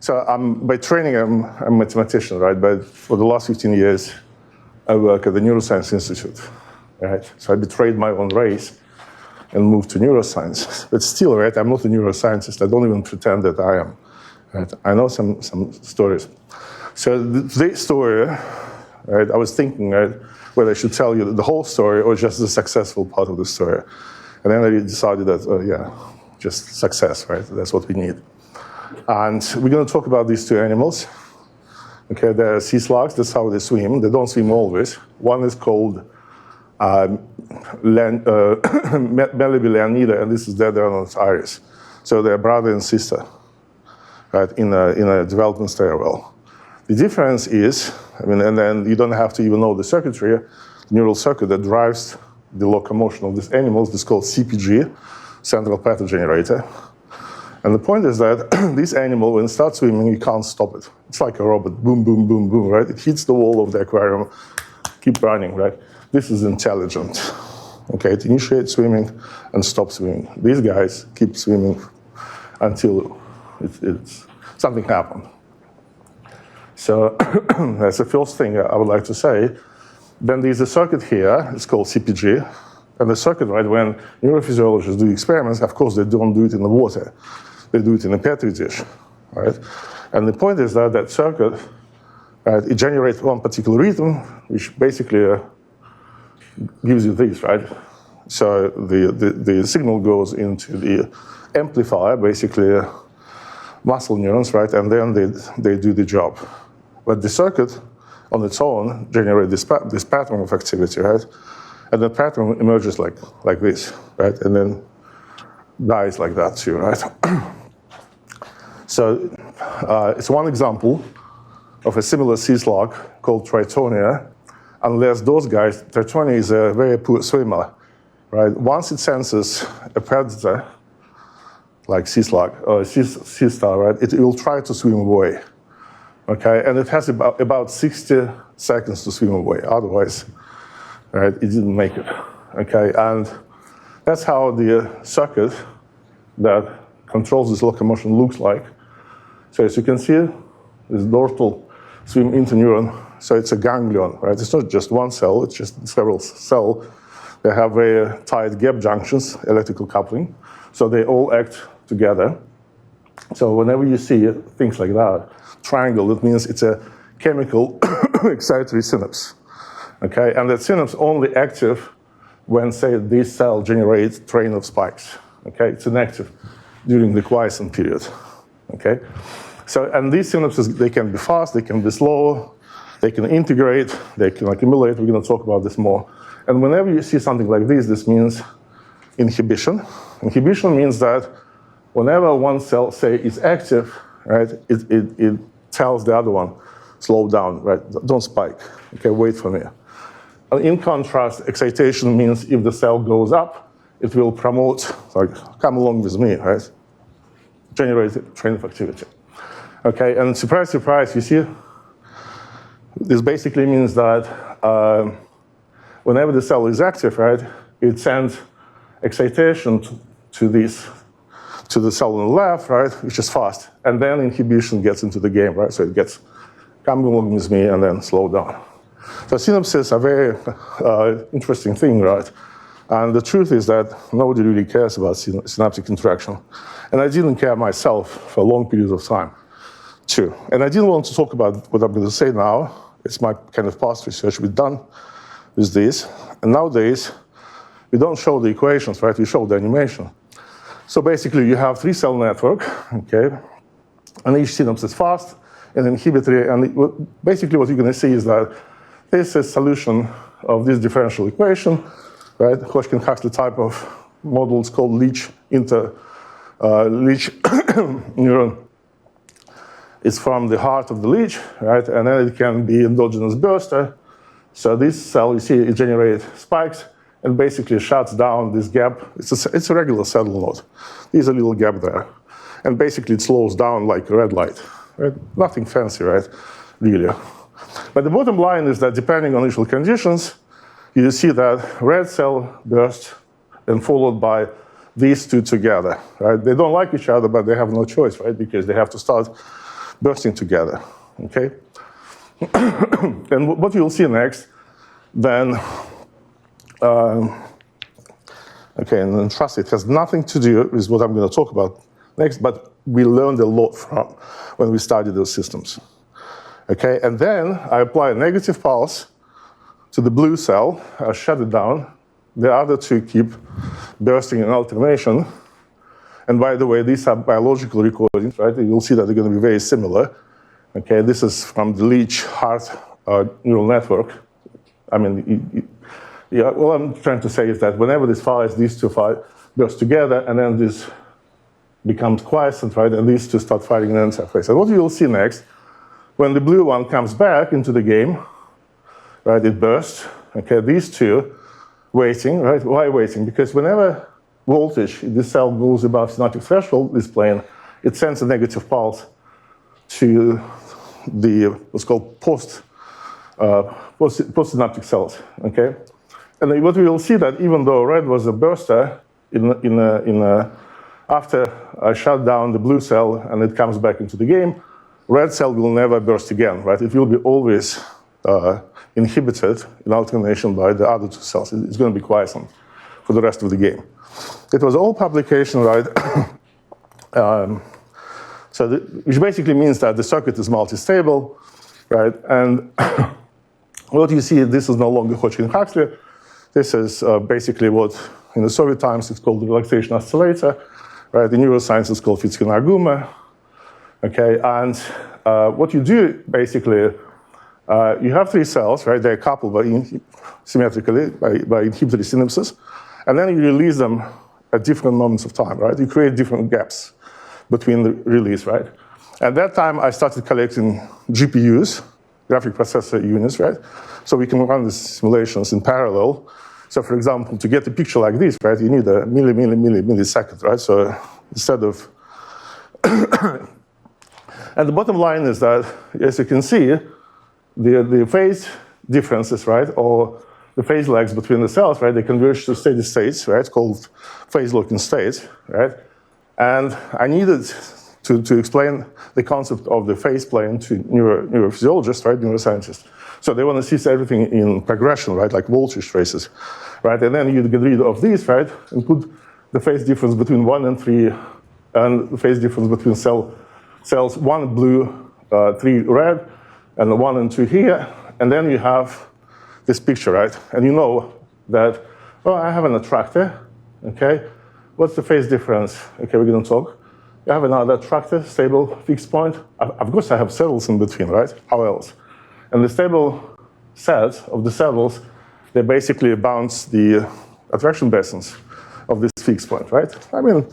So by training, I'm a mathematician, right? But for the last 15 years, I work at the Neuroscience Institute, right? So I betrayed my own race and moved to neuroscience. But still, right, I'm not a neuroscientist. I don't even pretend that I am. Right? I know some stories. So today's story, right, I was thinking, right, whether I should tell you the whole story or just the successful part of the story. And then I decided that, yeah, just success, right? That's what we need. And we're going to talk about these two animals. Okay, they're sea slugs. That's how they swim. They don't swim always. One is called Leonida, and this is Developmental iris. So they're brother and sister, right, in a development stairwell. The difference is, I mean, and then you don't have to even know the circuitry, the neural circuit that drives the locomotion of these animals. This is called CPG, central pattern generator. And the point is that this animal, when it starts swimming, you can't stop it. It's like a robot, boom, boom, boom, boom, right? It hits the wall of the aquarium, keep running, right? This is intelligent. Okay, it initiates swimming and stops swimming. These guys keep swimming until something happened. So that's the first thing I would like to say. Then there's a circuit here, it's called CPG. And the circuit, right, when neurophysiologists do experiments, of course, they don't do it in the water. They do it in a Petri dish, right? And the point is that that circuit, right, it generates one particular rhythm, which basically gives you this, right? So the signal goes into the amplifier, basically muscle neurons, right? And then they do the job. But the circuit on its own generates this pattern of activity, right? And the pattern emerges like this, right? And then dies like that too, right? So it's one example of a similar sea slug called Tritonia. Unless those guys, Tritonia is a very poor swimmer, right? Once it senses a predator, like sea slug or sea star, right, it will try to swim away, okay? And it has about 60 seconds to swim away. Otherwise, right, it didn't make it, okay? And that's how the circuit that controls this locomotion looks like. So as you can see, this dorsal swim interneuron, so it's a ganglion, right? It's not just one cell, it's just several cells. They have very tight gap junctions, electrical coupling, so they all act together. So whenever you see things like that, triangle, it means it's a chemical excitatory synapse. Okay, and that synapse only active when, say, this cell generates train of spikes. Okay, it's inactive during the quiescent period. Okay, so and these synapses, they can be fast, they can be slow, they can integrate, they can accumulate. We're going to talk about this more. And whenever you see something like this means inhibition. Inhibition means that whenever one cell, say, is active, right, it tells the other one, slow down, right? Don't spike. Okay, wait for me. And in contrast, excitation means if the cell goes up, it will promote, like, come along with me, right? Generate a train of activity. Okay, and surprise, surprise, you see, this basically means that whenever the cell is active, right, it sends excitation to the cell on the left, right, which is fast, and then inhibition gets into the game, right? So it gets, come along with me, and then slow down. So synapses are a very interesting thing, right? And the truth is that nobody really cares about synaptic interaction. And I didn't care myself for a long period of time, too. And I didn't want to talk about what I'm going to say now. It's my kind of past research we've done with this. And nowadays, we don't show the equations, right? We show the animation. So basically, you have three-cell network, okay? And each synapse is fast and inhibitory. And basically, what you're going to see is that this is a solution of this differential equation, right? Hodgkin-Huxley type of models called leech neuron. It's from the heart of the leech, right? And then it can be endogenous burster. So this cell, you see, it generates spikes and basically shuts down this gap. It's a regular cellular node. There's a little gap there. And basically it slows down like a red light, right? Nothing fancy, right? Really. But the bottom line is that depending on initial conditions, you see that red cell burst and followed by these two together, right? They don't like each other, but they have no choice, right? Because they have to start bursting together, okay? And what you'll see next, then, okay, and then trust it has nothing to do with what I'm going to talk about next, but we learned a lot from when we studied those systems. Okay, and then I apply a negative pulse to the blue cell, I shut it down. The other two keep bursting in alternation. And by the way, these are biological recordings, right? You'll see that they're going to be very similar. Okay, this is from the Leech heart neural network. I mean, yeah, what I'm trying to say is that whenever this fires, these two burst together, and then this becomes quiescent, right? And these two start firing in the interface. And what you'll see next, when the blue one comes back into the game, right, it bursts. Okay, these two waiting, right? Why waiting? Because whenever voltage in this cell goes above synaptic threshold, this plane, it sends a negative pulse to the what's called post-synaptic cells. Okay, and what we will see that even though red was a burster after I shut down the blue cell and it comes back into the game, red cell will never burst again, right? It will be always inhibited in alternation by the other two cells. It's going to be quiescent for the rest of the game. It was all publication, right? Which basically means that the circuit is multi-stable, right? And what you see, this is no longer Hodgkin-Huxley. This is basically what in the Soviet times it's called the relaxation oscillator, right? In neuroscience it's called Fitzke-Naguma. Okay, and what you do basically, you have three cells, right? They're coupled symmetrically by inhibitory synapses, and then you release them at different moments of time, right? You create different gaps between the release, right? At that time, I started collecting GPUs, graphic processor units, right? So we can run these simulations in parallel. So for example, to get a picture like this, right, you need a millisecond, right? So instead of, and the bottom line is that, as you can see, the phase differences, right, or the phase lags between the cells, right, they converge to steady states, right, called phase locking states, right? And I needed to explain the concept of the phase plane to neurophysiologists, right, neuroscientists. So they want to see everything in progression, right, like voltage traces, right? And then you get rid of these, right, and put the phase difference between 1 and 3, and the phase difference between cells 1 blue, 3 red, and 1 and 2 here, and then you have this picture, right? And you know that, well, I have an attractor, okay? What's the phase difference? Okay, we're going to talk. You have another attractor, stable, fixed point. Of course, I have saddles in between, right? How else? And the stable sets of the saddles, they basically bounce the attraction basins of this fixed point, right? I mean,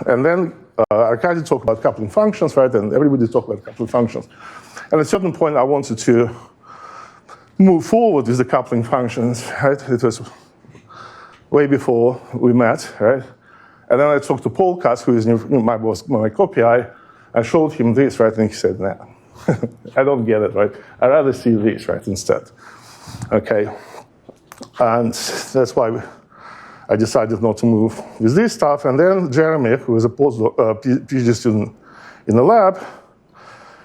and then I kind of talk about coupling functions, right? And everybody talk about coupling functions. And at a certain point, I wanted to move forward with the coupling functions, right? It was way before we met, right? And then I talked to Paul Katz, who is my boss, my co-PI. I showed him this, right? And he said, nah, I don't get it, right? I'd rather see this, right, instead. Okay. And that's why I decided not to move with this stuff. And then Jeremy, who is a PhD student in the lab,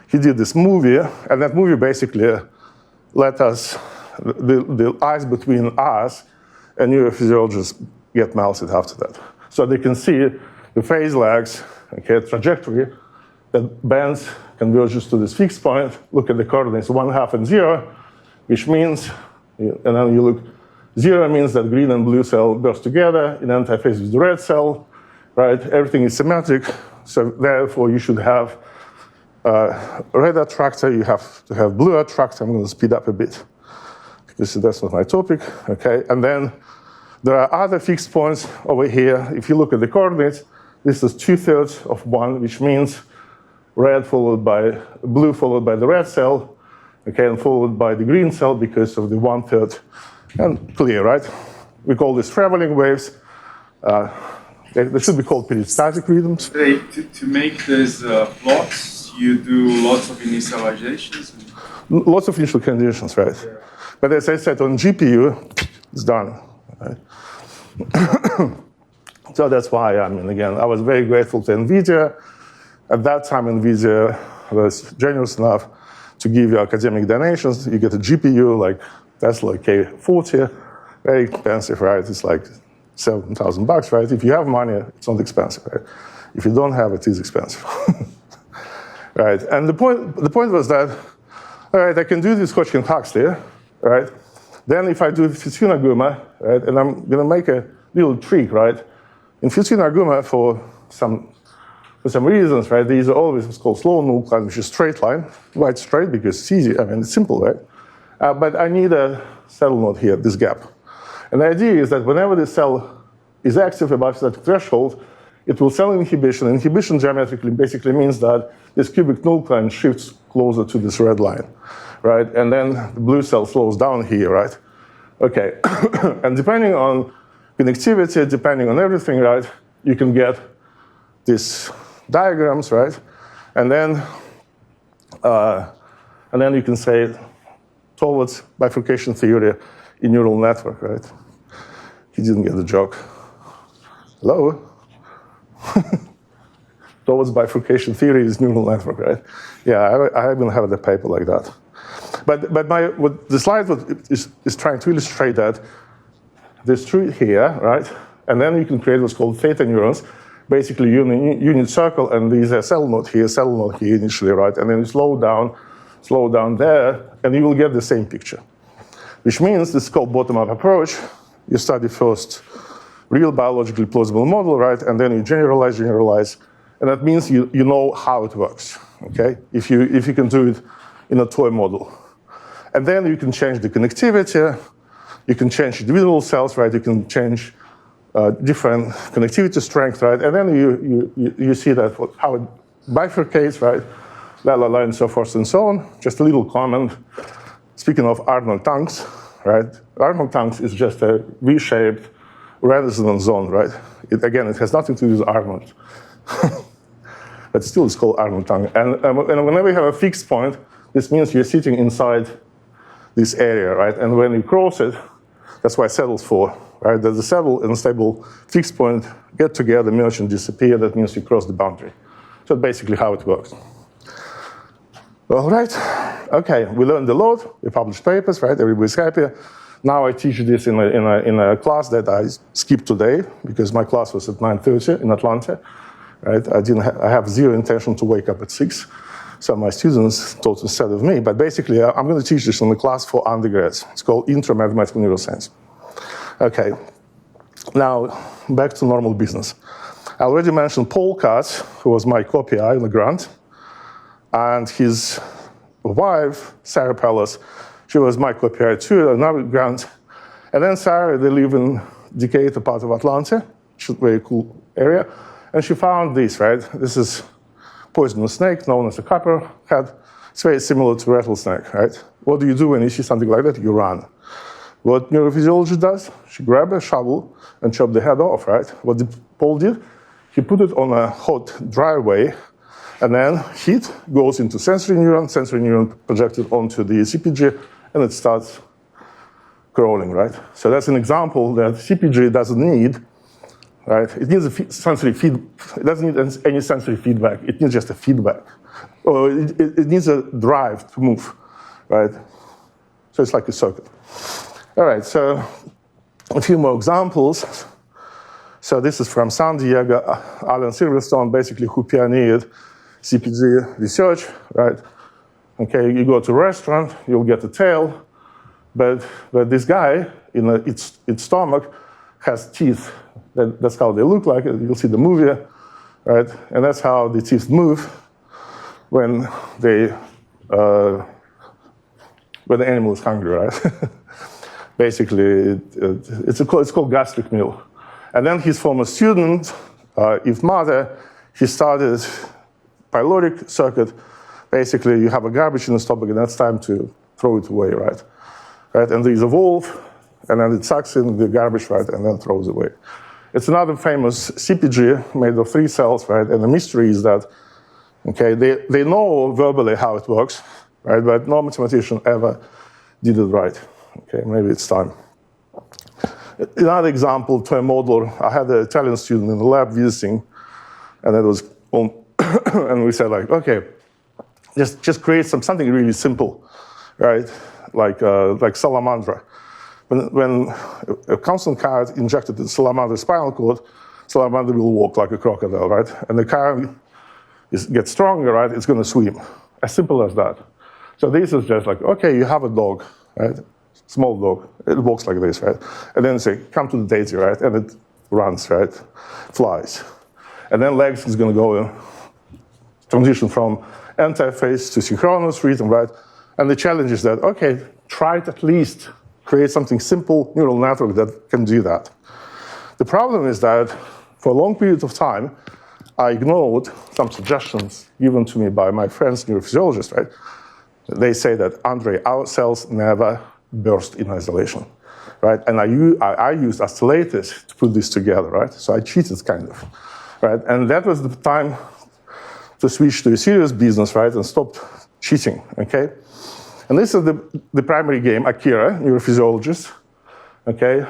he did this movie. And that movie basically let us, the eyes between us and neurophysiologists get melted after that. So they can see the phase lags, okay, trajectory that bends, converges to this fixed point. Look at the coordinates 1/2 and 0, which means, and then you look, 0 means that green and blue cell burst together in antiphase with the red cell, right? Everything is symmetric, so therefore you should have red attractor, you have to have blue attractor. I'm going to speed up a bit because that's not my topic, okay? And then there are other fixed points over here. If you look at the coordinates, this is 2/3 of 1, which means red followed by blue followed by the red cell, okay, and followed by the green cell because of the 1/3. And clear, right? We call these traveling waves. They should be called peristatic rhythms. To make these plots, you do lots of initializations? Lots of initial conditions, right? Yeah. But as I said, on GPU, it's done. Right? So that's why, I mean, again, I was very grateful to NVIDIA At that time, NVIDIA was generous enough to give you academic donations. You get a GPU like Tesla K40, very expensive, right? It's like $7,000, right? If you have money, it's not expensive, right? If you don't have it, it's expensive. Right? And the point was that, all right, I can do this Hodgkin-Huxley, right? Then if I do Fusina-Guma, right, and I'm going to make a little trick, right? In Fusina-Guma, for some reasons, right, these are always what's called slow null line, which is straight line, white straight because it's easy. I mean, it's simple, right? But I need a saddle node here, this gap. And the idea is that whenever the cell is active above that threshold, it will cell inhibition. Inhibition geometrically basically means that this cubic nucleon shifts closer to this red line, right? And then the blue cell slows down here, right? Okay, and depending on connectivity, depending on everything, right, you can get these diagrams, right? And then you can say towards bifurcation theory in neural network, right? He didn't get the joke. Hello? Towards bifurcation theory is neural network, right? Yeah, I even have a paper like that. But what the slide is trying to illustrate that there's tree here, right? And then you can create what's called theta neurons, basically unit circle, and these are cell node here initially, right? And then you slow down there, and you will get the same picture. Which means this is called bottom-up approach. You study first real biologically plausible model, right? And then you generalize. And that means you know how it works, okay? If you can do it in a toy model. And then you can change the connectivity, you can change individual cells, right? You can change different connectivity strength, right? And then you see that how it bifurcates, right? And so forth and so on. Just a little comment. Speaking of Arnold tongues, right? Arnold tongues is just a V-shaped resonance zone, right? It has nothing to do with Arnold. But still it's called Arnold tongue. And whenever you have a fixed point, this means you're sitting inside this area, right? And when you cross it, that's why saddles for, right? That the saddle and stable fixed point get together, merge and disappear. That means you cross the boundary. So that's basically how it works. All right, okay, we learned a lot. We published papers, right? Everybody's happy. Now I teach this in a class that I skipped today because my class was at 9:30 in Atlanta, right? I have zero intention to wake up at 6. So my students taught instead of me. But basically, I'm going to teach this in the class for undergrads. It's called Intro Mathematical Neuroscience. Okay, now back to normal business. I already mentioned Paul Katz, who was my co-PI in the grant, and his wife, Sarah Pellis, she was my co-PI too, another grant. And then Sarah, they live in Decatur, part of Atlanta, which is a very cool area. And she found this, right? This is poisonous snake, known as a copperhead. It's very similar to rattlesnake, right? What do you do when you see something like that? You run. What neurophysiology does? She grabbed a shovel and chopped the head off, right? What Paul did? He put it on a hot, dry way, and then heat goes into sensory neuron projected onto the CPG, and it starts crawling, right? So that's an example that CPG doesn't need, right? It needs a sensory feed. It doesn't need any sensory feedback. It needs just a feedback. Or it needs a drive to move, right? So it's like a circuit. All right, so a few more examples. So this is from San Diego, Alan Silverstone, basically who pioneered CPG research, right? Okay, you go to a restaurant, you'll get a tail, but this guy in its stomach has teeth. That's how they look like. You'll see the movie, right? And that's how the teeth move when the animal is hungry, right? Basically, it's called gastric meal. And then his former student, Yves Mother, he started pyloric circuit. Basically, you have a garbage in the stomach, and that's time to throw it away, right? Right? And there's a valve, and then it sucks in the garbage, right, and then throws it away. It's another famous CPG made of 3 cells, right? And the mystery is that, okay, they know verbally how it works, right? But no mathematician ever did it right. Okay, maybe it's time. Another example, toy modeler. I had an Italian student in the lab visiting, and it was And we said, like, okay, just create something really simple, right? Like salamander. When a constant current injected in salamander's spinal cord, salamander will walk like a crocodile, right? And the current gets stronger, right? It's going to swim. As simple as that. So this is just like, okay, you have a dog, right? Small dog. It walks like this, right? And then say, come to the daisy, right? And it runs, right? Flies. And then legs is going to go transition from anti-phase to synchronous rhythm, right? And the challenge is that, okay, try to at least create something simple, neural network that can do that. The problem is that for a long period of time, I ignored some suggestions given to me by my friends, neurophysiologists, right? They say that, Andrey, our cells never burst in isolation, right? And I used oscillators to put this together, right? So I cheated, kind of, right? And that was the time to switch to a serious business, right, and stop cheating, okay? And this is the primary game, Akira, neurophysiologist, okay?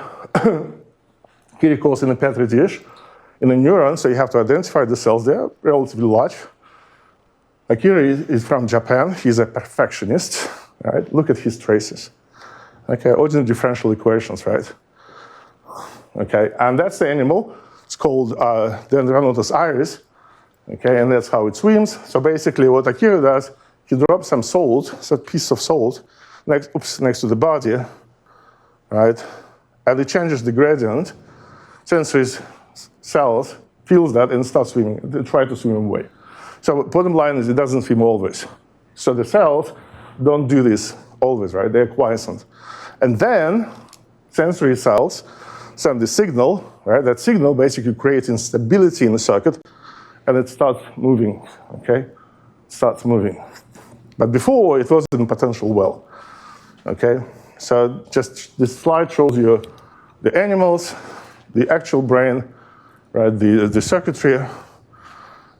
Akira goes in a petri dish, in a neuron, so you have to identify the cells. They are relatively large. Akira is from Japan. He's a perfectionist, right? Look at his traces. Okay, ordinary differential equations, right? Okay, and that's the animal. It's called the Dendronotus iris. Okay, and that's how it swims. So basically what Akira does, he drops some salt, some piece of salt, next to the body, right? And it changes the gradient. Sensory cells feels that and starts swimming. They try to swim away. So bottom line is it doesn't swim always. So the cells don't do this always, right? They're quiescent. And then sensory cells send the signal, right? That signal basically creates instability in the circuit, and it starts moving, okay? It starts moving. But before, it was in potential well, okay? So just this slide shows you the animals, the actual brain, right? The circuitry.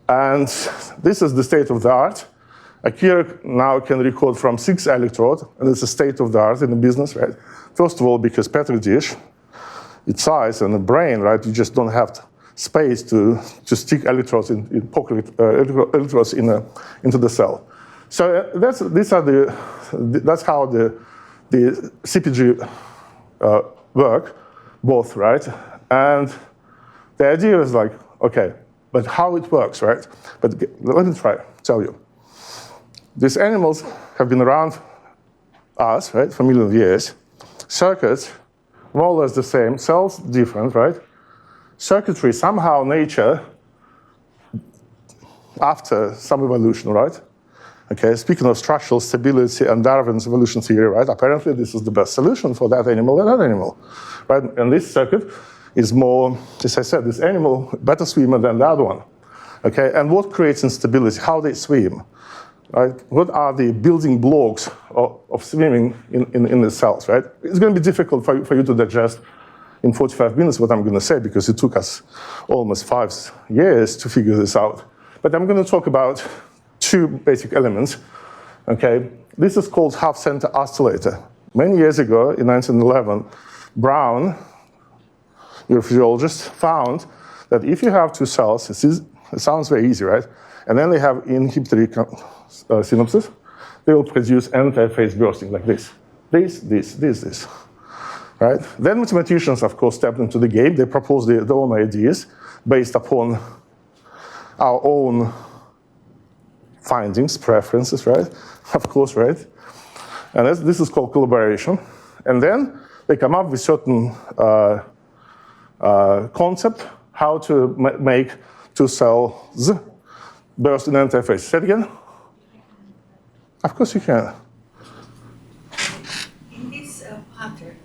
And this is the state of the art. Akira now can record from 6 electrodes, and it's a state of the art in the business, right? First of all, because petri dish, its size and the brain, right? You just don't have space to stick electrodes electrodes into the cell. So that's how the CPG work, both, right? And the idea is like, okay, but how it works, right? But let me tell you. These animals have been around us, right, for millions of years. Circuits, more or less the same, cells different, right? Circuitry, somehow nature, after some evolution, right? Okay, speaking of structural stability and Darwin's evolution theory, right? Apparently this is the best solution for that animal and that animal, right? And this circuit is more, as I said, this animal, better swimmer than the other one, okay? And what creates instability? How they swim, right? What are the building blocks of swimming in the cells, right? It's going to be difficult for you to digest in 45 minutes what I'm going to say, because it took us almost 5 years to figure this out. But I'm going to talk about 2 basic elements, okay? This is called half-center oscillator. Many years ago, in 1911, Brown, neurophysiologist, found that if you have 2 cells, it sounds very easy, right? And then they have inhibitory synapses, they will produce anti-phase bursting like this. This. Right? Then mathematicians, of course, stepped into the game. They proposed their own ideas based upon our own findings, preferences, right? Of course, right? And this is called calibration. And then they come up with certain concept how to make 2 cells burst in anti-phase. Say it again? Of course you can. In this pattern,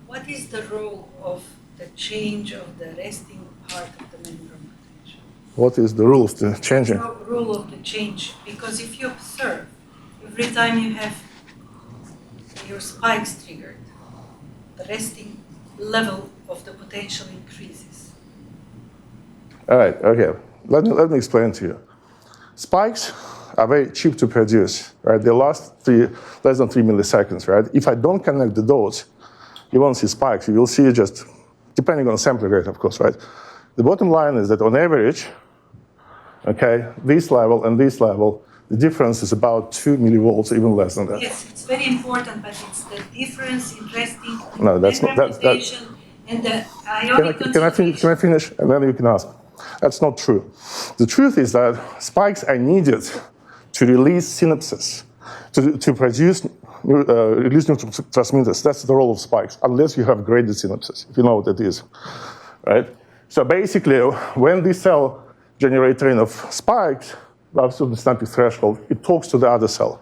what is the role of the change of the resting part of the membrane potential? What is the rule of the changing? The rule of the change, because if you observe, every time you have your spikes triggered, the resting level of the potential increases. All right, okay. Let me explain to you. Spikes are very cheap to produce, right? They last less than 3 milliseconds, right? If I don't connect the dots, you won't see spikes. You will see just, depending on sampling rate, of course, right? The bottom line is that on average, Okay, this level and this level, the difference is about 2 millivolts, even less than that. Yes, it's very important, but it's the difference in resting No, that's not. gravitation and the ionic concentration. Can I finish? And then you can ask. That's not true. The truth is that spikes are needed to release synapses, to produce release neurotransmitters. That's the role of spikes, unless you have graded synapses, if you know what that is, right? So basically, when this cell generates a train of spikes, above the synaptic threshold, it talks to the other cell,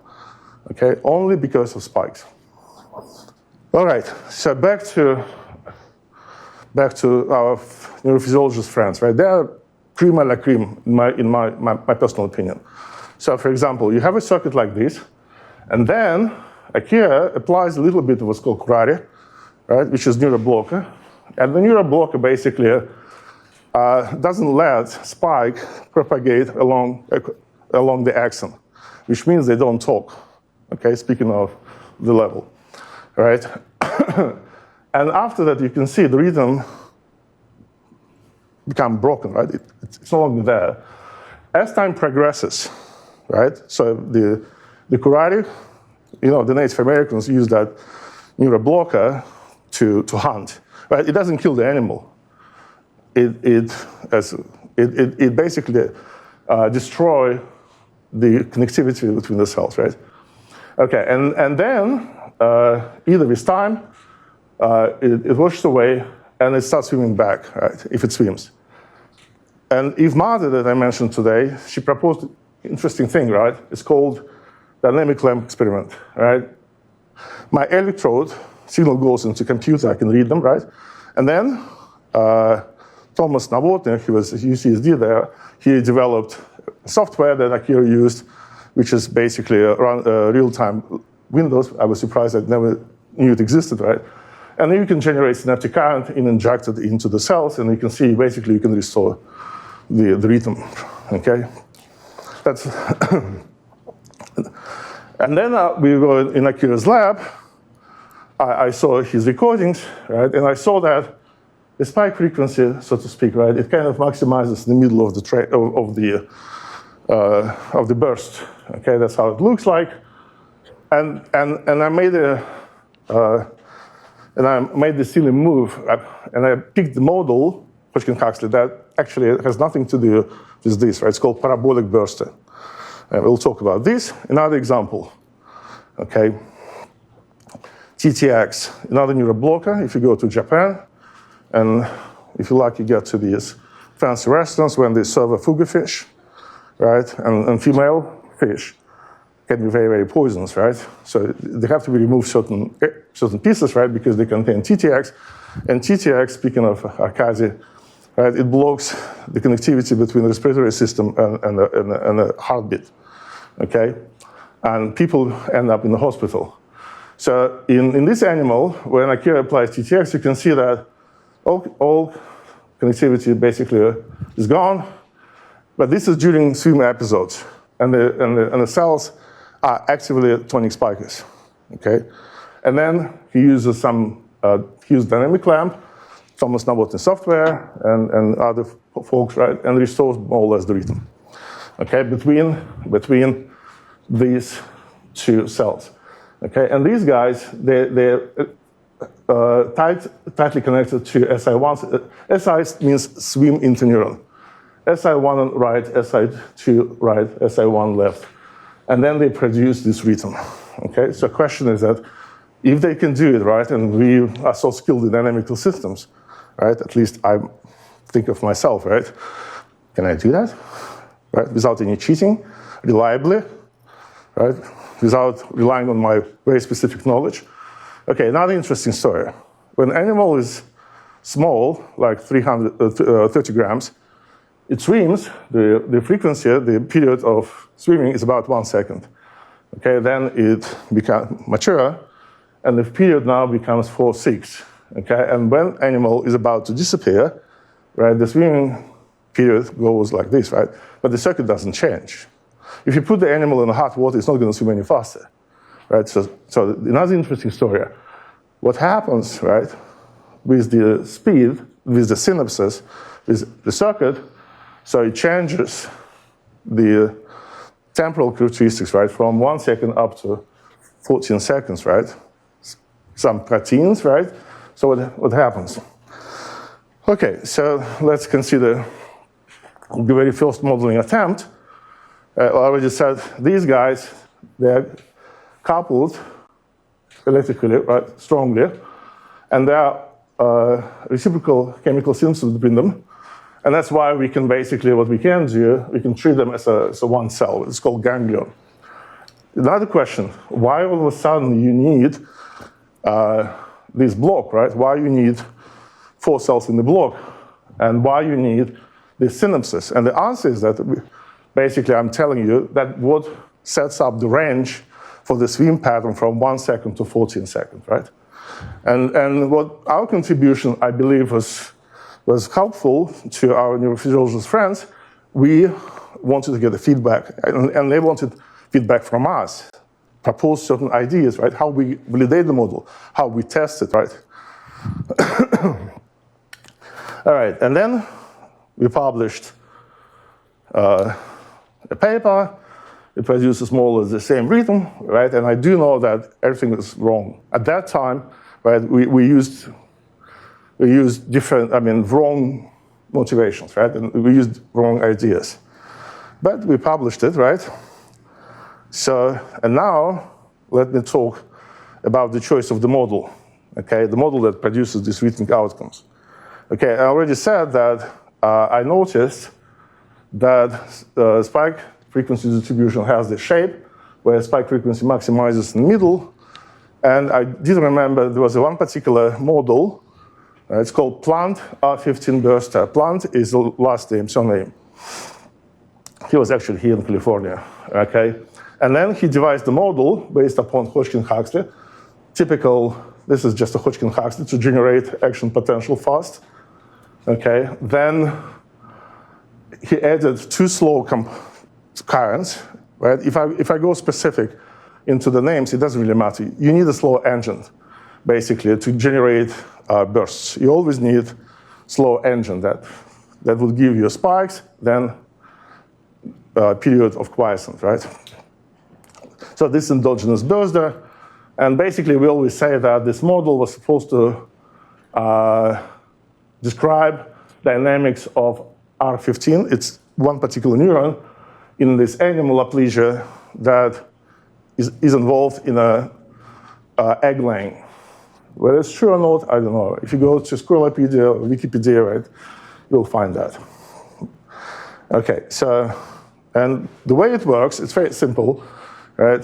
okay? Only because of spikes. All right, so back to our neurophysiologist friends, right? They are cream a la cream, in my personal opinion. So for example, you have a circuit like this, and then Akira applies a little bit of what's called curare, right, which is neuroblocker. And the neuroblocker basically doesn't let spike propagate along the axon, which means they don't talk, okay, speaking of the level, right? And after that, you can see the rhythm become broken, right? It's no longer there. As time progresses, right? So the curare, the Native Americans use that neuroblocker to hunt, right? It doesn't kill the animal. It basically destroy the connectivity between the cells, right? Okay, and then either with time, it washes away and it starts swimming back, right? If it swims. And Eve Mother, that I mentioned today, she proposed an interesting thing, right? It's called dynamic lamp experiment, right? My electrode signal goes into computer, I can read them, right? And then Thomas Novotny, he was UCSD there, he developed software that Akira used, which is basically a real-time Windows. I was surprised I never knew it existed, right? And then you can generate synaptic current and inject it into the cells, and you can see basically you can restore the rhythm, okay? That's and then we go in Akira's lab. I saw his recordings, right? And I saw that the spike frequency, so to speak, right? It kind of maximizes the middle of the burst. Okay, that's how it looks like. And I made this silly move, and I picked the model, Hodgkin-Huxley, that actually has nothing to do with this, right? It's called parabolic burster. And we'll talk about this. Another example, okay? TTX, another neuroblocker. If you go to Japan, and if you like, you get to these fancy restaurants when they serve a fugu fish, right? And female fish can be very, very poisonous, right? So they have to be removed certain pieces, right? Because they contain TTX. And TTX, speaking of Arkazi, right, it blocks the connectivity between the respiratory system and the heartbeat, okay? And people end up in the hospital. So in this animal, when Akira applies TTX, you can see that all connectivity basically is gone. But this is during swim episodes. And the cells are actively tonic spikers, okay? And then he uses dynamic lamp, Thomas Novotny software, and other folks, right? And restores more or less the rhythm, okay? Between these two cells, okay? And these guys, they're tightly connected to SI1. SI means swim interneuron. SI1 right, SI2 right, SI1 left. And then they produce this rhythm, okay? So the question is that if they can do it, right, and we are so skilled in dynamical systems, right, at least I think of myself, right, can I do that, right, without any cheating, reliably, right, without relying on my very specific knowledge? Okay, another interesting story. When an animal is small, like 30 grams, it swims, the frequency, the period of swimming is about 1 second. Okay, then it becomes mature, and the period now becomes 4-6. Okay, and when animal is about to disappear, right, the swimming period goes like this, right? But the circuit doesn't change. If you put the animal in the hot water, it's not going to swim any faster, right? So another interesting story. What happens, right, with the speed, with the synapses, with the circuit? So it changes the temporal characteristics, right, from 1 second up to 14 seconds, right? Some proteins, right? So what happens? Okay, so let's consider the very first modeling attempt. I already said these guys, they're coupled electrically, right, strongly, and there are reciprocal chemical synthesis between them. And that's why we can basically, what we can do, we can treat them as a one cell. It's called ganglion. Another question, why all of a sudden you need this block, right? Why you need 4 cells in the block? And why you need this synapses? And the answer is that basically I'm telling you that what sets up the range for the swim pattern from 1 second to 14 seconds, right? And what our contribution, I believe, was helpful to our neurophysiologist friends. We wanted to get the feedback, and they wanted feedback from us, propose certain ideas, right? How we validate the model, how we test it, right? All right, and then we published a paper. It produces more or less the same rhythm, right? And I do know that everything is wrong. At that time, right, we used different, wrong motivations, right? And we used wrong ideas. But we published it, right? So, and now, let me talk about the choice of the model, okay? The model that produces these rhythmic outcomes. Okay, I already said that I noticed that spike frequency distribution has this shape, where spike frequency maximizes in the middle. And I did remember there was one particular model. It's called Plant R15 Burster. Plant is the last name, surname. He was actually here in California, okay? And then he devised the model based upon Hodgkin-Huxley. Typical, this is just a Hodgkin-Huxley to generate action potential fast, okay? Then he added 2 slow currents, right? If I go specific into the names, it doesn't really matter. You need a slow engine, basically, to generate bursts. You always need slow engine that will give you spikes, then a period of quiescence, right? So this endogenous burster, and basically we always say that this model was supposed to describe dynamics of R15. It's one particular neuron in this animal aplesia that is involved in a egg laying. Whether it's true or not, I don't know. If you go to Squirrelpedia or Wikipedia, right, you'll find that. Okay, so, and the way it works, it's very simple, right?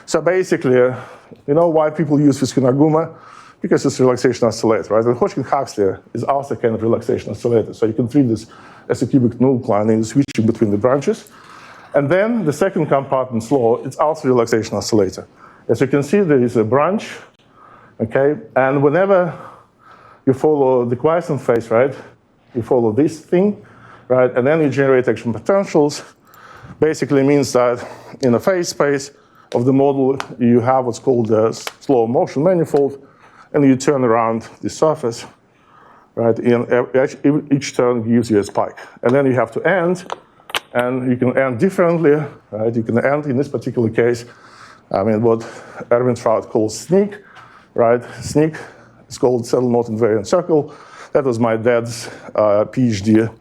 So basically, you know why people use Fiskinaguma? Because it's a relaxation oscillator, right? And Hodgkin-Huxley is also kind of relaxation oscillator. So you can treat this as a cubic null and switching between the branches. And then the second compartment law, it's also relaxation oscillator. As you can see, there is a branch, okay? And whenever you follow the quiescent phase, right, you follow this thing, right, and then you generate action potentials, basically means that in a phase space of the model, you have what's called a slow motion manifold, and you turn around the surface, right? Each turn gives you a spike. And then you have to end, and you can end differently, right? You can end, in this particular case, what Erwin Trout calls sneak, right? Sneak is called cellular node invariant circle. That was my dad's PhD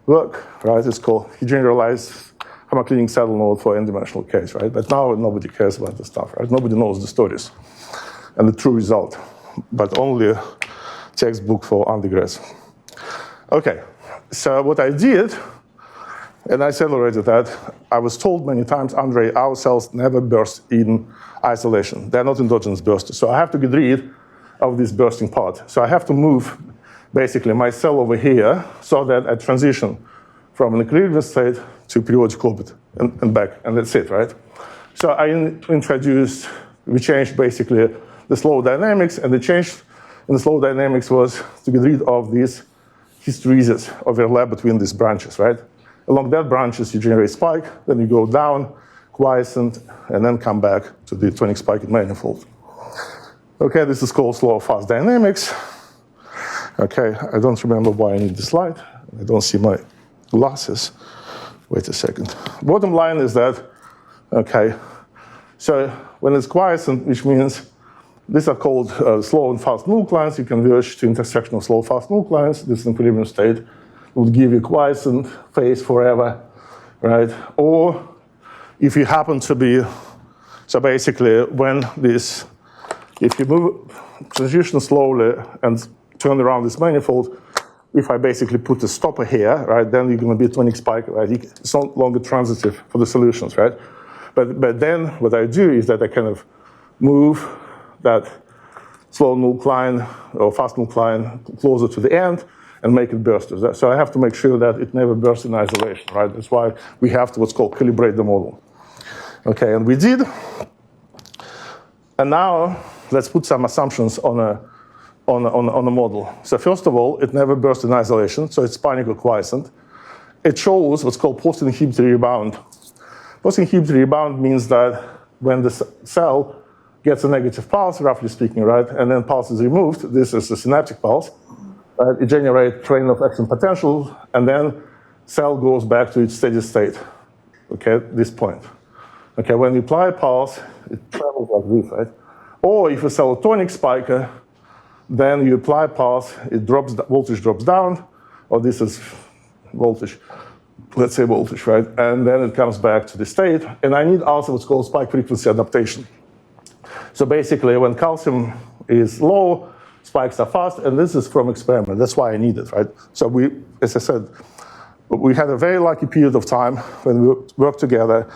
work, right? It's called, he generalized homoclinic cellular node for n-dimensional case, right? But now nobody cares about this stuff, right? Nobody knows the stories and the true result, but only a textbook for undergrads. Okay, so what I did, and I said already that I was told many times, Andrey, our cells never burst in isolation. They're not endogenous bursters. So I have to get rid of this bursting part. So I have to move, basically, my cell over here so that I transition from an equilibrium state to periodic orbit and back, and that's it, right? So I introduced, we changed basically the slow dynamics, and the change in the slow dynamics was to get rid of these hysteresis overlap between these branches, right? Along that branches, you generate spike, then you go down, quiescent, and then come back to the tonic spike in manifold. Okay, this is called slow fast dynamics. Okay, I don't remember why I need this slide. I don't see my glasses. Wait a second. Bottom line is that, okay, so when it's quiescent, which means these are called slow and fast nucleons. You converge to intersection of slow fast nucleons. This equilibrium state would give you quiescent phase forever, right? Or if you happen to be, so basically when this, if you move transition slowly and turn around this manifold, if I basically put a stopper here, right, then you're going to be a tonic spike, right? It's no longer transitive for the solutions, right? But then what I do is that I kind of move that slow nucleon or fast nucleon closer to the end and make it burst. So I have to make sure that it never bursts in isolation, right? That's why we have to what's called calibrate the model. Okay, and we did. And now let's put some assumptions on a model. So first of all, it never bursts in isolation, so it's spinical quiescent. It shows what's called post-inhibitory rebound. Post-inhibitory rebound means that when the cell gets a negative pulse, roughly speaking, right, and then pulse is removed, this is a synaptic pulse, right, it generates train of action potential, and then cell goes back to its steady state, okay, at this point. Okay, when you apply a pulse, it travels like this, right? Or if you cell a tonic spiker, then you apply a pulse, it drops, voltage drops down, or this is voltage, let's say voltage, right? And then it comes back to the state. And I need also what's called spike frequency adaptation. So basically, when calcium is low, spikes are fast, and this is from experiment. That's why I need it, right? So we, as I said, we had a very lucky period of time when we worked together,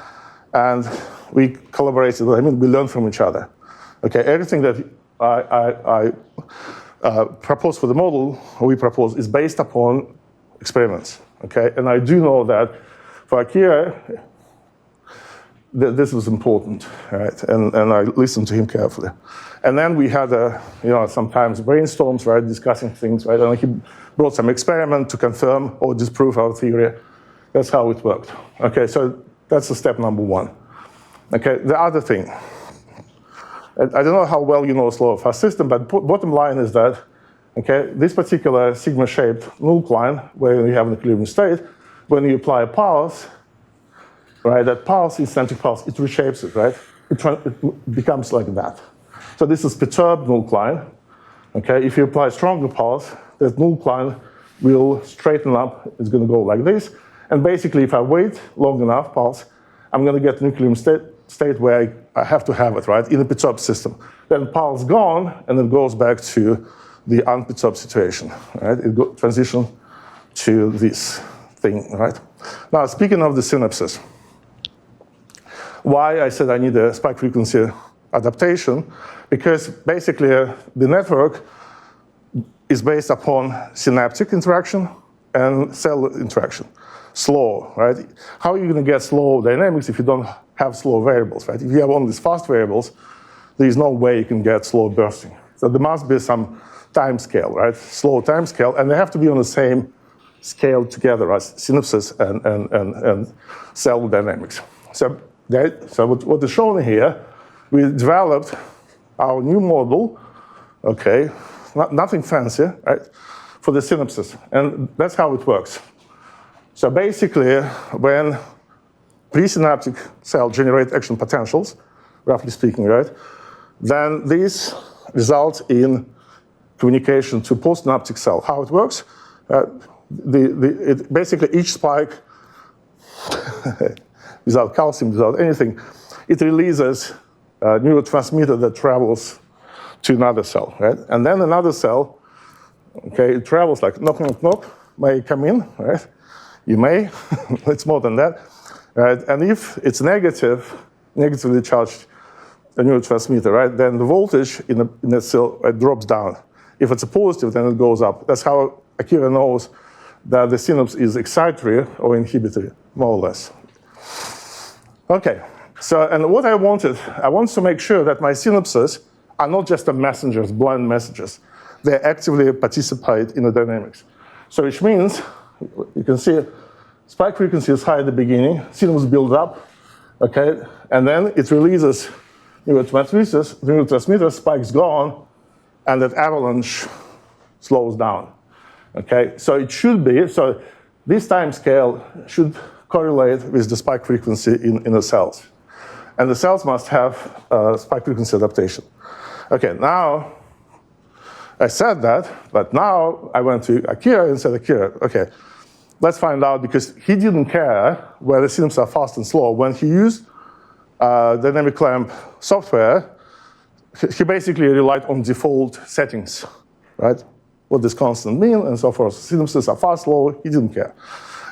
and we collaborated. I mean, we learned from each other. Okay, everything that I propose for the model, or we propose, is based upon experiments. Okay, and I do know that for Akira, this was important, right? And I listened to him carefully. And then we had, sometimes brainstorms, right, discussing things, right? And he brought some experiment to confirm or disprove our theory. That's how it worked. Okay, so that's the step number one. Okay, the other thing, I don't know how well you know slow fast system, but bottom line is that, okay, this particular sigma-shaped nucleon, where you have an equilibrium state, when you apply a pulse, right, that pulse, eccentric pulse, it reshapes it, right? It becomes like that. So this is perturbed nucleon. Okay, if you apply a stronger pulse, that nucleon will straighten up. It's going to go like this. And basically, if I wait long enough, pulse, I'm going to get an equilibrium state where I have to have it, right, in a perturbed system. Then pulse gone, and it goes back to the unperturbed situation, right? It transition to this thing, right? Now, speaking of the synapses, why I said I need a spike frequency adaptation, because basically the network is based upon synaptic interaction and cellular interaction. Slow, right? How are you going to get slow dynamics if you don't have slow variables, right? If you have only these fast variables, there is no way you can get slow bursting. So there must be some time scale, right? Slow time scale, and they have to be on the same scale together, right? Synapses and cell dynamics. So what is shown here, we developed our new model, okay, nothing fancy, right, for the synapses, and that's how it works. So basically, when presynaptic cell generate action potentials, roughly speaking, right, then these result in communication to postsynaptic cell. How it works? Basically, each spike, without calcium, without anything, it releases a neurotransmitter that travels to another cell, right? And then another cell, okay, it travels like knock, knock, knock, may come in, right? You may, it's more than that, right? And if it's negatively charged a neurotransmitter, right, then the voltage in the cell drops down. If it's a positive, then it goes up. That's how Akira knows that the synapse is excitatory or inhibitory, more or less. Okay, so, and what I wanted to make sure that my synapses are not just the messengers, blind messengers. They actively participate in the dynamics. So which means, you can see spike frequency is high at the beginning, synapse builds up, okay, and then it releases neurotransmitters, spike's gone, and that avalanche slows down, okay? So it should be, so this time scale should correlate with the spike frequency in the cells. And the cells must have spike frequency adaptation. Okay, now I said that, but now I went to Akira and said, Akira, okay, let's find out, because he didn't care whether synapses are fast and slow. When he used dynamic clamp software, he basically relied on default settings, right? What does constant mean, and so forth. Synapses are fast, slow, he didn't care.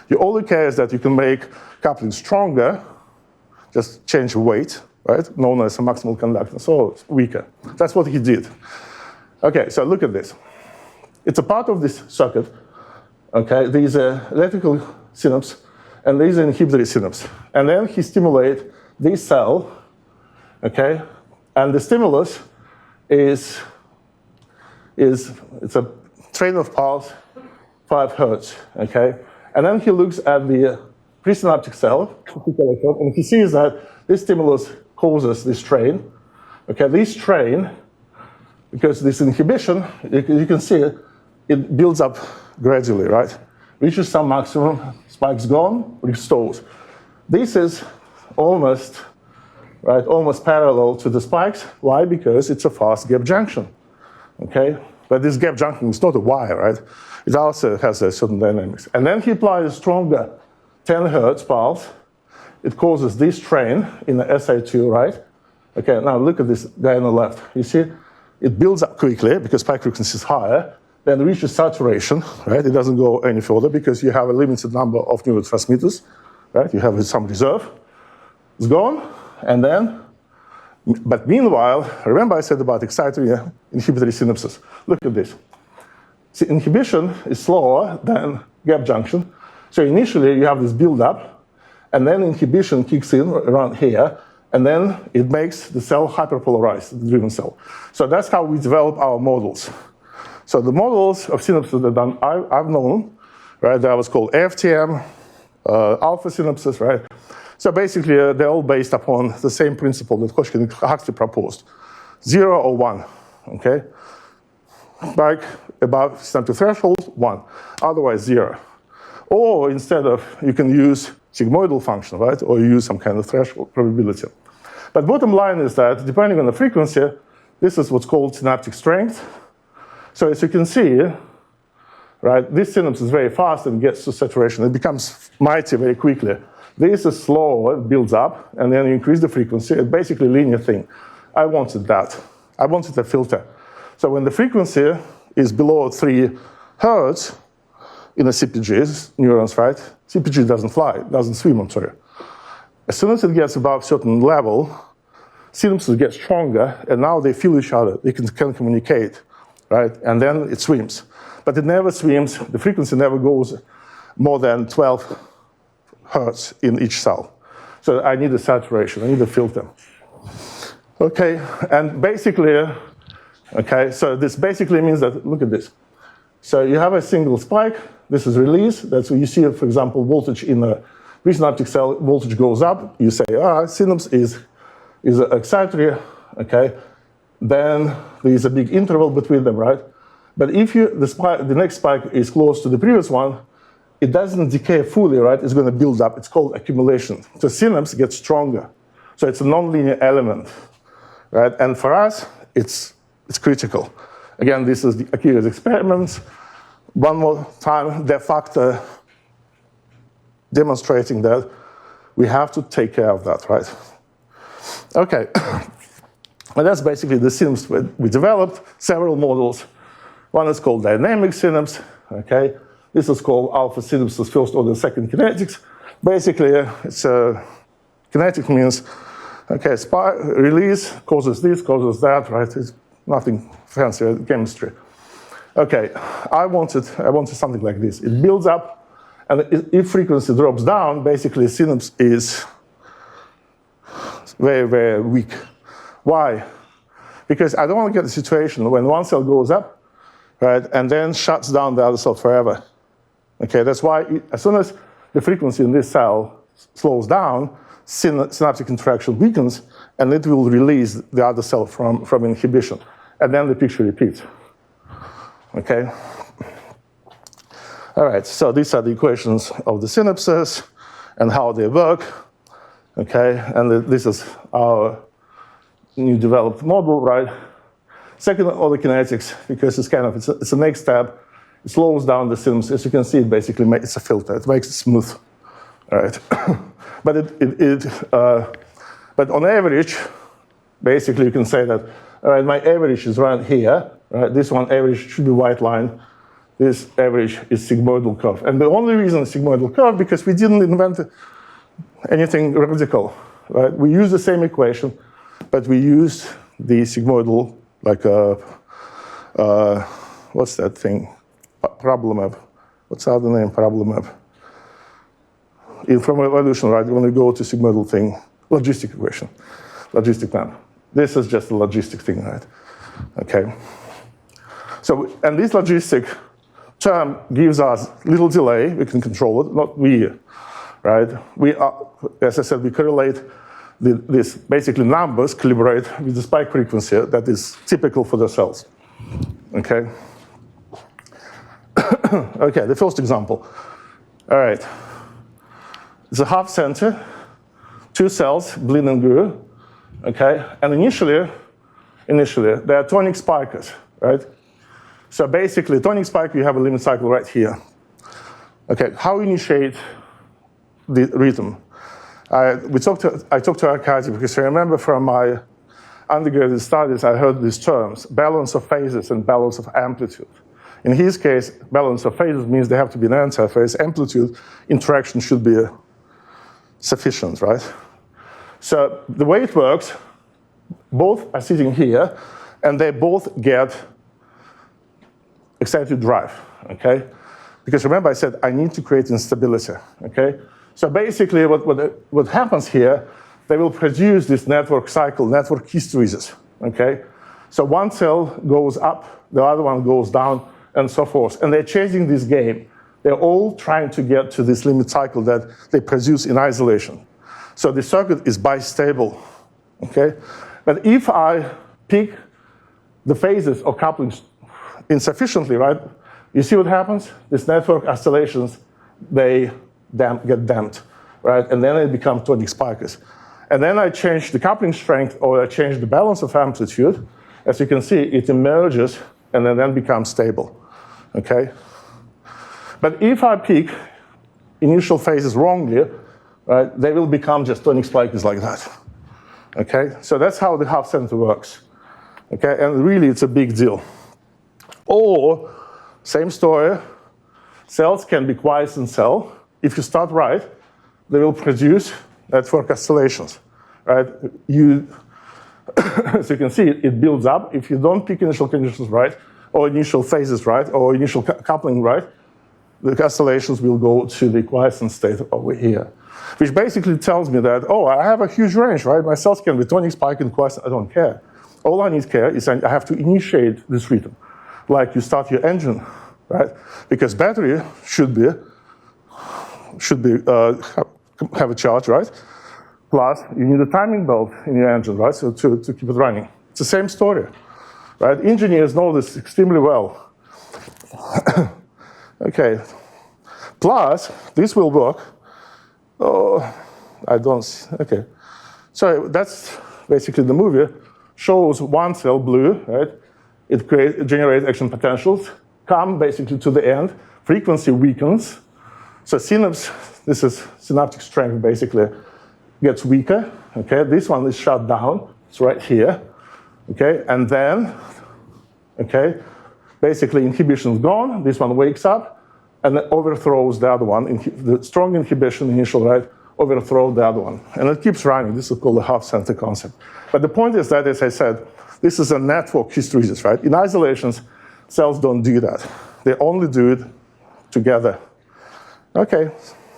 He only cares that you can make coupling stronger, just change the weight, right? Known as a maximal conductance, so it's weaker. That's what he did. Okay, so look at this. It's a part of this circuit. Okay, there is an electrical synapse, and there is an inhibitory synapse. And then he stimulates this cell, okay? And the stimulus is it's a train of pulse, 5 hertz, okay? And then he looks at the presynaptic cell, and he sees that this stimulus causes this train. Okay, this train, because this inhibition, you can see it builds up gradually, right? Reaches some maximum, spike's gone, restores. This is almost parallel to the spikes. Why? Because it's a fast gap junction, okay? But this gap junction is not a wire, right? It also has a certain dynamics. And then he applies a stronger 10 hertz pulse. It causes this train in the SA2, right? Okay, now look at this guy on the left. You see, it builds up quickly because spike frequency is higher, then reaches saturation, right? It doesn't go any further because you have a limited number of neurotransmitters, right? You have some reserve. It's gone, and then, but meanwhile, remember I said about excitatory inhibitory synapses. Look at this. See, inhibition is slower than gap junction. So initially you have this build-up, and then inhibition kicks in around here, and then it makes the cell hyperpolarized, the driven cell. So that's how we develop our models. So the models of synapses that I've known, right, that was called AFTM, alpha synapses, right? So basically they're all based upon the same principle that Hodgkin and Huxley proposed. 0 or 1, okay? Like above synaptic threshold, 1, otherwise 0. Or instead of, you can use sigmoidal function, right? Or use some kind of threshold probability. But bottom line is that depending on the frequency, this is what's called synaptic strength. So as you can see, right, this synapse is very fast and gets to saturation. It becomes mighty very quickly. This is slow, it builds up, and then you increase the frequency. It's basically a linear thing. I wanted that. I wanted a filter. So when the frequency is below 3 hertz, in the CPGs, neurons, right? CPG doesn't fly, doesn't swim, I'm sorry. As soon as it gets above a certain level, synapses get stronger, and now they feel each other. They can communicate, right? And then it swims. But it never swims, the frequency never goes more than 12 hertz in each cell. So I need a saturation, I need a filter. Okay, and basically, okay, so this basically means that, look at this. So you have a single spike, this is release, that's what you see, for example, voltage in a presynaptic cell, voltage goes up, you say, synapse is excitatory, okay, then there is a big interval between them, right? But if the next spike is close to the previous one, it doesn't decay fully, right? It's going to build up, it's called accumulation. So synapse gets stronger. So it's a nonlinear element, right? And for us, it's critical. Again, this is Akira's experiments. One more time, de facto demonstrating that we have to take care of that, right? Okay, and that's basically the synapse we developed, several models. One is called dynamic synapse, okay? This is called alpha synapses, first order, second kinetics. Basically, it's kinetic means, okay, release causes this, causes that, right? It's nothing fancy chemistry. Okay, I wanted something like this. It builds up, and if frequency drops down, basically synapse is very, very weak. Why? Because I don't want to get a situation when one cell goes up, right, and then shuts down the other cell forever. Okay, that's why as soon as the frequency in this cell slows down, synaptic interaction weakens, and it will release the other cell from inhibition. And then the picture repeats. Okay? All right, so these are the equations of the synapses. and how they work. Okay, and this is our new developed model, right? Second order kinetics, because it's the next step. It slows down the signals. As you can see, it basically it's a filter. It makes it smooth, right? But on average, basically you can say that, all right, my average is right here, right? This one average should be white line. This average is sigmoidal curve. And the only reason it's sigmoidal curve because we didn't invent anything radical, right? We used the same equation, but we used the sigmoidal, like what's that thing? Problem map. What's the other name? Problem map. From evolution, right? When we go to sigmoidal thing, logistic equation, logistic map. This is just a logistic thing, right? Okay. So, and this logistic term gives us little delay. We can control it, not we, right? We are, as I said, we correlate this basically numbers calibrate with the spike frequency that is typical for the cells. Okay. Okay, the first example. All right. It's a half center, 2 cells, bleed and grew. Okay, and initially they are tonic spikers, right? So basically, tonic spike, you have a limit cycle right here. Okay, how initiate the rhythm? I talked to Arkady because I remember from my undergraduate studies, I heard these terms, balance of phases and balance of amplitude. In his case, balance of phases means they have to be an antiphase. Amplitude interaction should be sufficient, right? So the way it works, both are sitting here, and they both get excited drive, okay? Because remember I said I need to create instability, okay? So basically what happens here, they will produce this network cycle, network hysteresis, okay? So one cell goes up, the other one goes down, and so forth. And they're changing this game. They're all trying to get to this limit cycle that they produce in isolation. So the circuit is bistable, okay? But if I pick the phases or couplings insufficiently, right, you see what happens? These network oscillations, they get damped, right? And then they become tonic spikers. And then I change the coupling strength or I change the balance of amplitude. As you can see, it emerges and then becomes stable, okay? But if I pick initial phases wrongly, right, they will become just tonic spikers like that, okay? So that's how the half center works, okay? And really, it's a big deal. Or, same story, cells can be quiescent cell. If you start right, they will produce network oscillations, right? As you can see, it builds up. If you don't pick initial conditions right, or initial phases right, or initial coupling right, the oscillations will go to the quiescent state over here, which basically tells me that, oh, I have a huge range, right? My cells can be tonic, spike, and quiescent. I don't care. All I need to care is I have to initiate this rhythm, like you start your engine, right? Because battery should have a charge, right? Plus, you need a timing belt in your engine, right? So to keep it running. It's the same story, right? Engineers know this extremely well. Okay. Plus, this will work. Oh, I don't, okay. So that's basically the movie. Shows one cell, blue, right? It generates action potentials, come basically to the end. Frequency weakens. So synapse, this is synaptic strength basically, gets weaker, okay? This one is shut down, it's right here, okay? And then, okay, basically inhibition is gone, this one wakes up, and then overthrows the other one. The strong inhibition, initial, right, overthrows the other one. And it keeps running, this is called the half-center concept. But the point is that, as I said, this is a network hysteresis, right? In isolations, cells don't do that. They only do it together. Okay,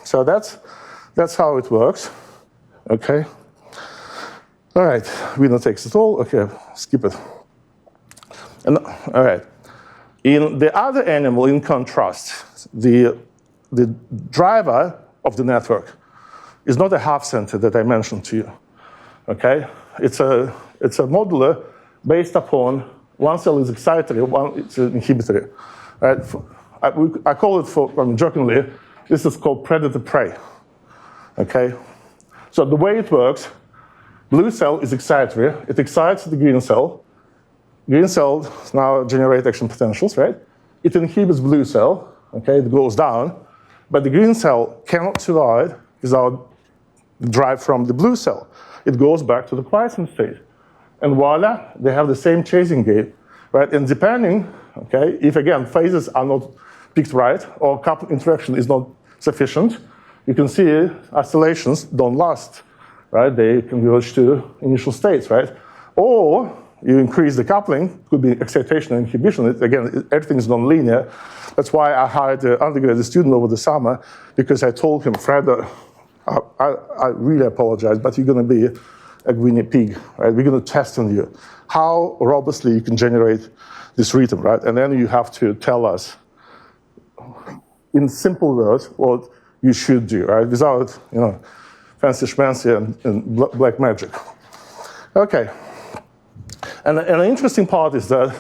so that's how it works. Okay. All right, winner takes it all. Okay, skip it. And, all right. In the other animal, in contrast, the driver of the network is not a half center that I mentioned to you. Okay, it's a modular based upon one cell is excitatory, one it's inhibitory. Right? I call it jokingly. This is called predator-prey. Okay? So the way it works, blue cell is excitatory. It excites the green cell. Green cell now generate action potentials, right? It inhibits blue cell, okay? It goes down. But the green cell cannot survive without drive from the blue cell. It goes back to the quiescent state. And voila, they have the same chasing game, right? And depending, okay, if again phases are not picked right or couple interaction is not sufficient, you can see oscillations don't last, right? They converge to initial states, right? Or you increase the coupling, could be excitation and inhibition. Again, everything is nonlinear. That's why I hired an undergraduate student over the summer, because I told him, Fred, I really apologize, but you're going to be a guinea pig, right? We're going to test on you how robustly you can generate this rhythm, right? And then you have to tell us, in simple words, what you should do, right? Without, fancy schmancy and black magic. Okay. And an interesting part is that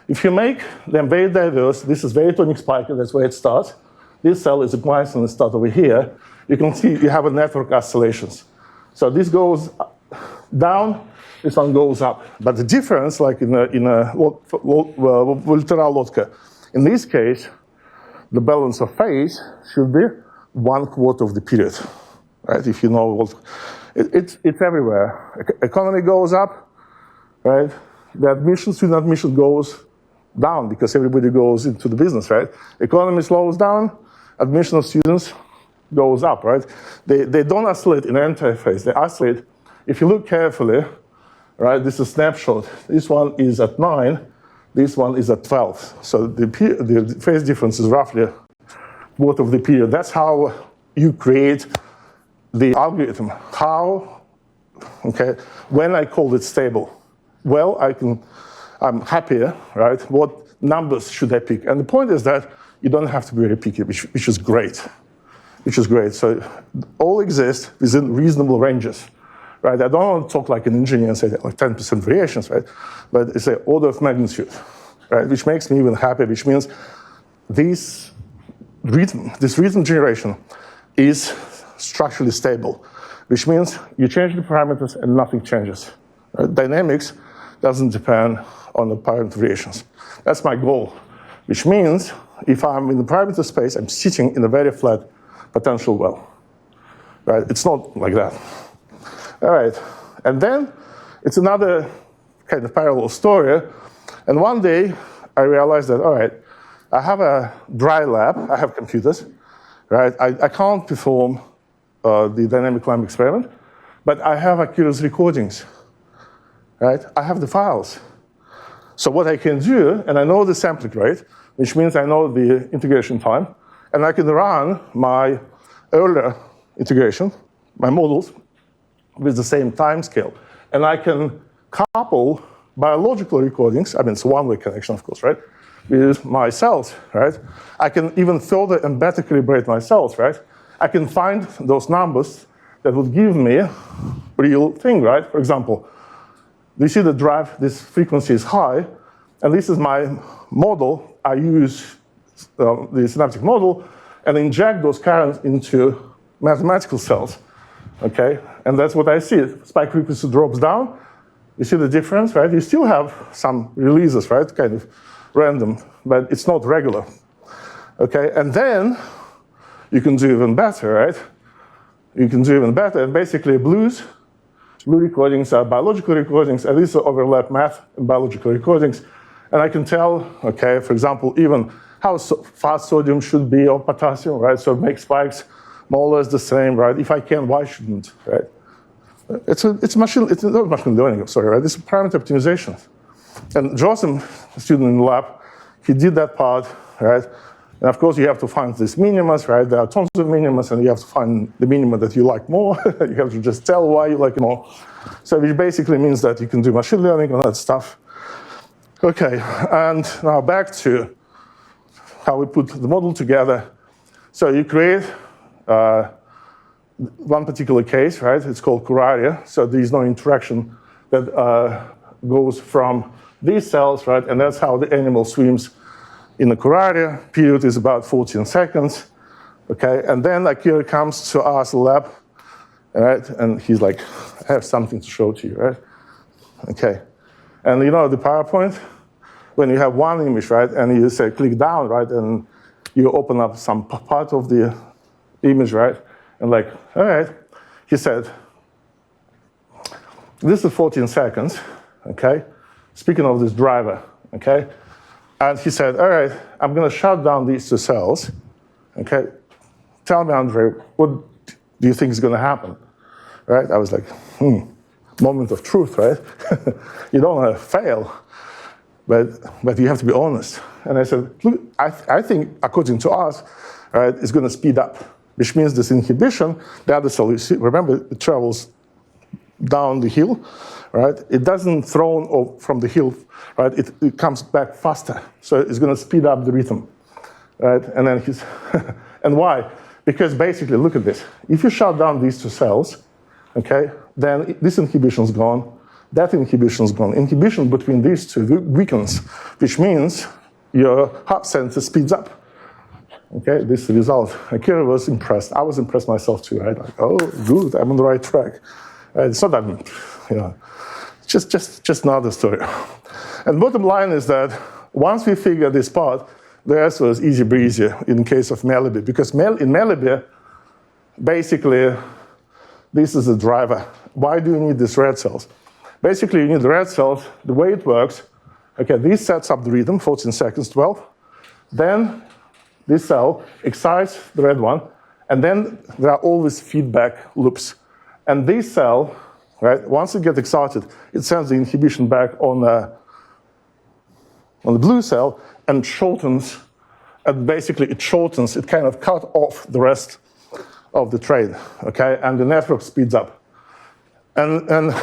if you make them very diverse, this is very tonic spiky, that's where it starts. This cell is a quiescent and start over here. You can see you have a network oscillations. So this goes down, this one goes up. But the difference, like in a Volterra Lotka, in this case, the balance of phase should be 1/4 of the period, right? If you know what, it's everywhere. Economy goes up, right? The student admission goes down because everybody goes into the business, right? Economy slows down, admission of students goes up, right? They don't oscillate in anti-phase, they oscillate. If you look carefully, right, this is a snapshot. This one is at 9, this one is at 12. So the phase difference is roughly 1/4 of the period. That's how you create the algorithm. How, okay, when I call it stable. Well, I'm happier, right? What numbers should I pick? And the point is that you don't have to be very picky, which is great. So all exist within reasonable ranges, right? I don't want to talk like an engineer and say like 10% variations, right? But it's an order of magnitude, right? Which makes me even happier, which means this rhythm generation is structurally stable, which means you change the parameters and nothing changes. Right? Dynamics doesn't depend on the parameter variations. That's my goal, which means if I'm in the parameter space, I'm sitting in a very flat potential well. Right? It's not like that. All right. And then it's another kind of parallel story. And one day I realized that, all right, I have a dry lab, I have computers, right? I can't perform the dynamic lamp experiment, but I have accurate recordings, right? I have the files. So what I can do, and I know the sampling rate, which means I know the integration time, and I can run my earlier integration, my models, with the same time scale. And I can couple biological recordings, I mean, it's a one-way connection, of course, right? With my cells, right? I can even further and better calibrate my cells, right? I can find those numbers that would give me a real thing, right? For example, you see the drive, this frequency is high, and this is my model. I use the synaptic model and inject those currents into mathematical cells, okay? And that's what I see. Spike frequency drops down. You see the difference, right? You still have some releases, right? Kind of random, but it's not regular, okay? And then you can do even better, right? You can do even better. And basically, blue recordings are biological recordings, and these are overlap math and biological recordings. And I can tell, okay, for example, even how fast sodium should be or potassium, right? So make spikes more or less the same, right? If I can, why shouldn't, right? It's not machine learning, sorry, right? It's parameter optimization. And Josem, a student in the lab, he did that part, right? And of course, you have to find these minimas, right? There are tons of minimas, and you have to find the minima that you like more. You have to just tell why you like it more. So which basically means that you can do machine learning and that stuff. Okay, and now back to how we put the model together. So you create one particular case, right? It's called curaria. So there's no interaction that goes from these cells, right? And that's how the animal swims in the curaria. Period is about 14 seconds, okay? And then Akira comes to us lab right? And he's like, I have something to show to you, right? Okay. And you know the PowerPoint? When you have one image, right, and you say click down, right, and you open up some part of the image, right, and like, all right, he said, this is 14 seconds, okay, speaking of this driver, okay, and he said, all right, I'm going to shut down these two cells, okay, tell me, Andrey, what do you think is going to happen, right? I was like, moment of truth, right? You don't want to fail. But you have to be honest. And I said, look, I think, according to us, right, it's going to speed up, which means this inhibition, the other cell, you see, remember, it travels down the hill, right? It doesn't throw from the hill, right? It comes back faster. So it's going to speed up the rhythm, right? And then he's, and why? Because basically, look at this. If you shut down these two cells, okay, then this inhibition is gone. That inhibition is gone. Inhibition between these two weakens, which means your heart sensor speeds up. Okay, this is the result. Akira was impressed. I was impressed myself too, right? Like, oh, good, I'm on the right track. It's not that, you know, just another story. And bottom line is that once we figure this part, the rest was easy breezy in case of Malibu, because in Malibu, basically, this is the driver. Why do you need these red cells? Basically, you need the red cells. The way it works, okay, this sets up the rhythm, 14 seconds, 12. Then this cell excites the red one, and then there are always feedback loops. And this cell, right, once it gets excited, it sends the inhibition back on the blue cell and shortens, and basically it shortens, it kind of cut off the rest of the train, okay, and the network speeds up. And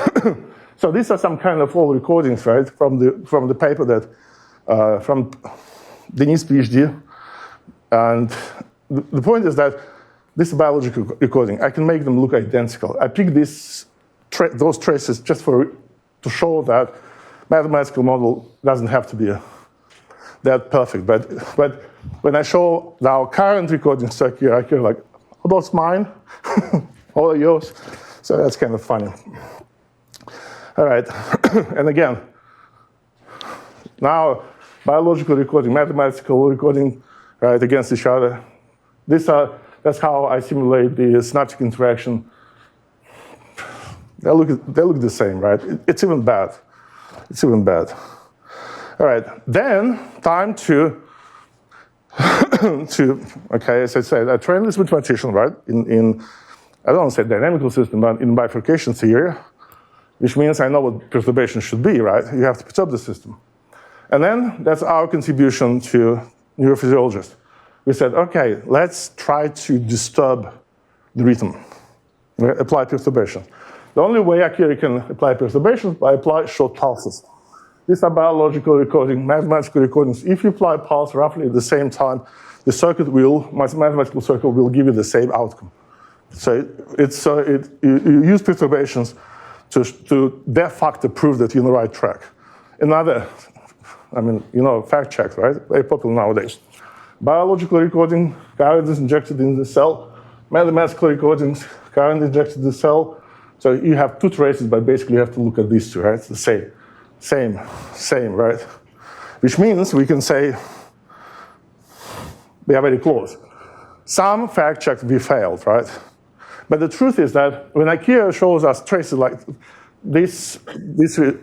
so these are some kind of old recordings, right, from the paper that, from Denis PhD. And the point is that this biological recording, I can make them look identical. I picked those traces just to show that mathematical model doesn't have to be that perfect. But when I show our current recordings to Akira, like, oh, those mine? All are yours? So that's kind of funny. All right, and again, now biological recording, mathematical recording, right, against each other. That's how I simulate the synaptic interaction. They look the same, right? It's even bad. It's even bad. All right, then time to okay, as I said, I trained this with transition, right? In I don't want to say dynamical system, but in bifurcation theory, which means I know what perturbation should be, right? You have to perturb the system. And then that's our contribution to neurophysiologists. We said, okay, let's try to disturb the rhythm, apply perturbation. The only way Akira can apply perturbations is by apply short pulses. These are biological recordings, mathematical recordings. If you apply a pulse roughly at the same time, the circuit mathematical circuit will give you the same outcome. So you use perturbations to de facto prove that you're on the right track. Another, fact check, right? Very popular nowadays. Biological recording, current is injected in the cell. Mathematical recordings, current injected in the cell. So you have two traces, but basically you have to look at these two, right? It's the same, right? Which means we can say they are very close. Some fact checks we failed, right? But the truth is that when Akira shows us traces like these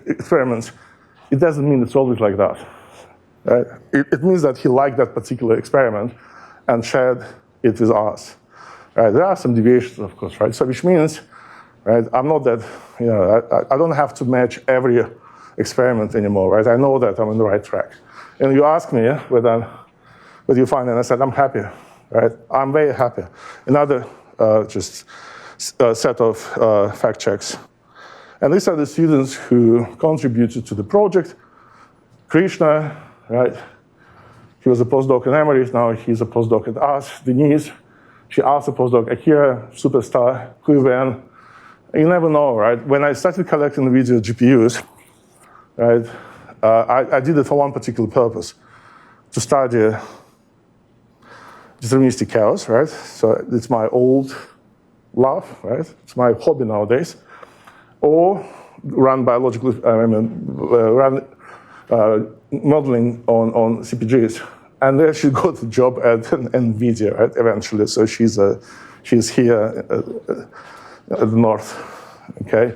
experiments, it doesn't mean it's always like that. Right? It means that he liked that particular experiment and shared it with us. Right? There are some deviations, of course, right? So which means, right, I'm not that, I don't have to match every experiment anymore, right? I know that I'm on the right track. And you ask me whether you find it, and I said, I'm happy, right? I'm very happy. Another set of fact checks. And these are the students who contributed to the project. Krishna, right? He was a postdoc in Emory, now he's a postdoc at us. Denise, she also postdoc. Akira, superstar, QVN. You never know, right? When I started collecting video GPUs, right, I did it for one particular purpose, to study deterministic chaos, right? So it's my old love, right? It's my hobby nowadays. Or run biological, run modeling on CPGs. And then she got a job at NVIDIA, right, eventually. So she's here at the north, okay?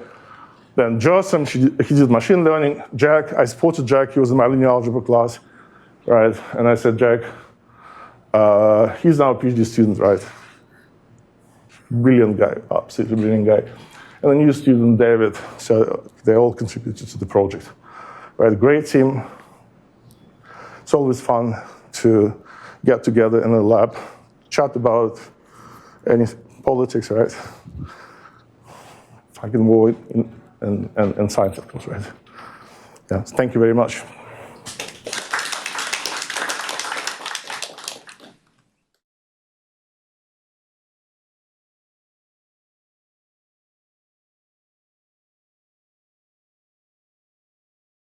Then Josem, he did machine learning. Jack, I supported Jack, he was in my linear algebra class, right? And I said, Jack, he's now a PhD student, right? Brilliant guy, absolutely brilliant guy. And a new student, David, so they all contributed to the project. Right, great team. It's always fun to get together in a lab, chat about any politics, right? Fucking war and science, of course, right? Yeah, thank you very much.